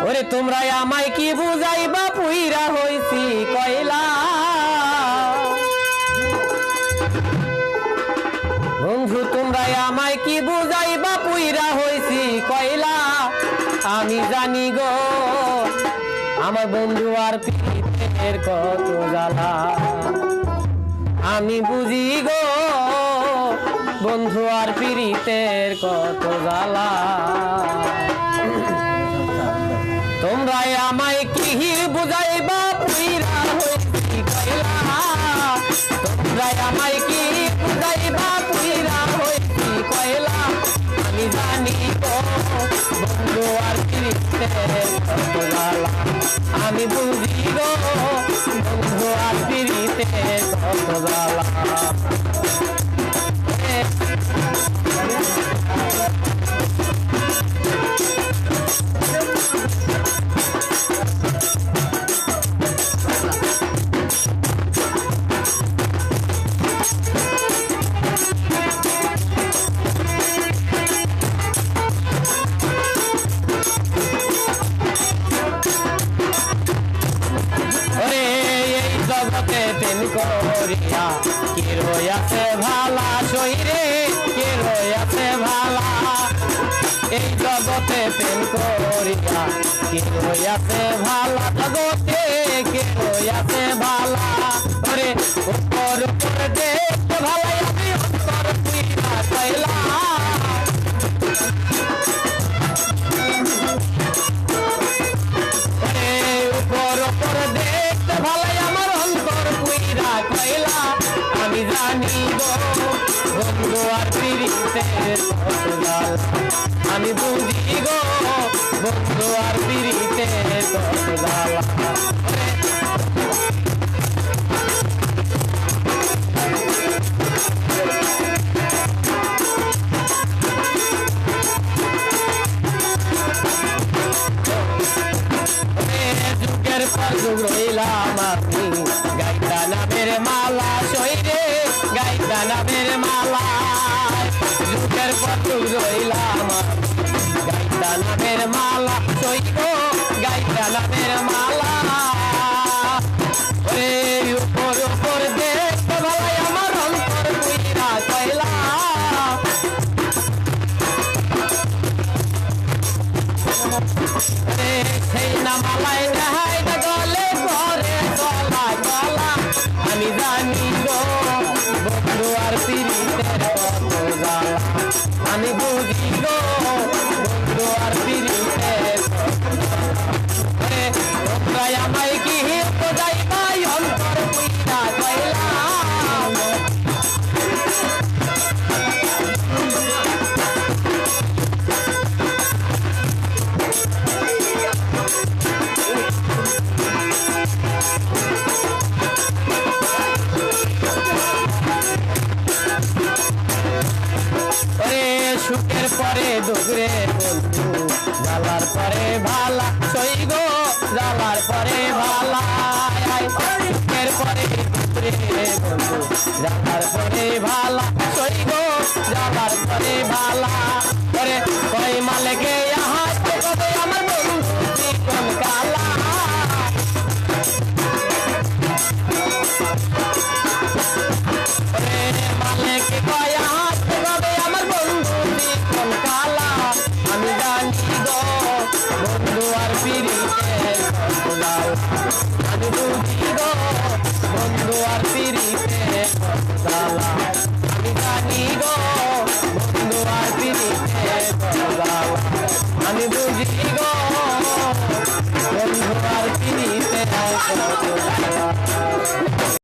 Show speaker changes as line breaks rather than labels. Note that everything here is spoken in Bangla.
ওরে তোমরা আমায় কি বুঝাইবা পুইরা হইছি কয়লা বন্ধু তোমরা আমায় কি বুঝাইবা পুইরা হইছি কয়লা আমি জানি গো আমার বন্ধু আর পীড়িতের কত জ্বালা আমি বুঝি গো বন্ধু আর পীড়িতের কত জ্বালা তোমরা আমায় কি বুঝাইবা পুইরা হইছি কয়লা তোমরা আমায় কি বুঝাইবা পুইরা হইছি কয়লা আমি জানি গো বন্ধু আর পীড়িতের কত জ্বালা আমি বুঝি গো বন্ধু আর পীড়িতের কত জ্বালা জগতে প্রেম করিয়া কে রয়াছে ভালা শরীরে কে রয়াছে ভালা এই জগতে প্রেম করিয়া কে রয়াছে ভালা জগতে কে রয়াছে ভালা ওরে উপর উপর দেখতে ভালাই আমি অন্তর পুইরা কয়লা ওরে উপর উপর দেখতে ভালাই আমি জানি গো বন্ধু আর পীড়িতের কত জ্বালা আমি বুঝি গো বন্ধু আর পীড়িতের কত জ্বালা যুগের পর যুগ রইলাম আমি গাইতা নামের মালা শরীরে গাইতা নামের মালা যুগের পর যুগ রইলাম গাইতা নামের মালা শরীর গাইতা নামের মালা ওরে উপর উপর দেখতে ভালাই আমার অন্তর পুইরা কয়লা সেই না মালাই দেখাই না গলে পরে গলা গলা আমি জানি গো বন্ধু আর পীড়িতের কত জ্বালা আমি বুঝি গো বন্ধু আর পীড়িতের তোমরা আমায় কি বোঝাইবা অন্তর পুইরা কয়লা সুখের পরে দুগরে বন্ধু জ্বালার পরে ভালা সই গো জ্বালার পরে ভালা সুখের পরে দুগরে বন্ধু জ্বালার পরে ভালা সই গো জ্বালার পরে ভালা পরে কই মালকে হাতে কবে আমার বন্ধু কোন কালা মালকে কয় হাতে কবে আমার কোন কালা আমি জানি গো বন্ধু আর পীড়িতের কত জ্বালা আমি বুঝি গো বন্ধু আর পীড়িতের কত জ্বালা আমি জানি গো বন্ধু আর পীড়িতের কত জ্বালা আমি বুঝি গো বন্ধু আর পীড়িতের কত জ্বালা